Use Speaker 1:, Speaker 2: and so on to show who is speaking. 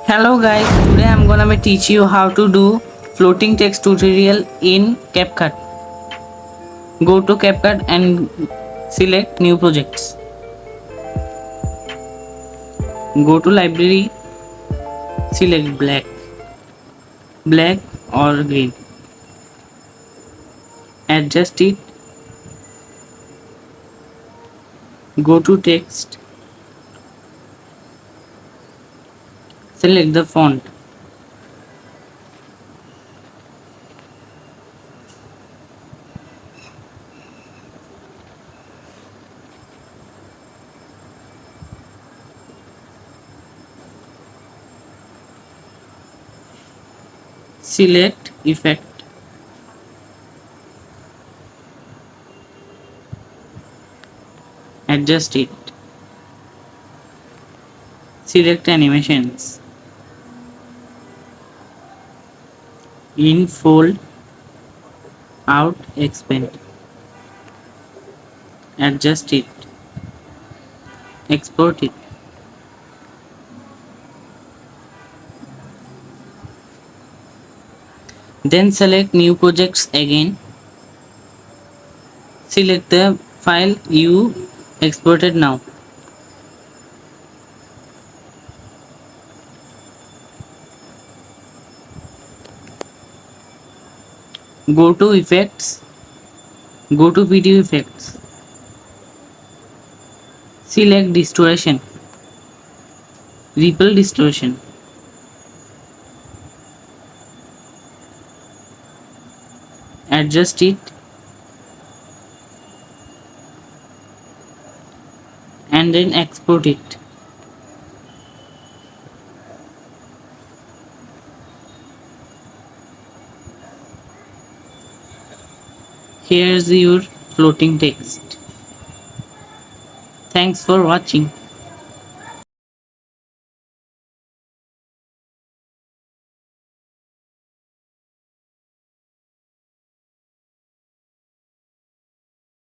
Speaker 1: Hello guys, today I'm gonna be teach you how to do floating text tutorial in CapCut. Go to CapCut and select new projects. Go to library, select black or green. Adjust it. Go to text, select the font. Select effect. Adjust it. Select animations. In fold, out, expand. Adjust it. Export it. Then select new projects again. Select the file you exported now. Go to effects. Go to video effects. Select distortion. Ripple distortion. Adjust it and then export it. Here's your floating text. Thanks for watching.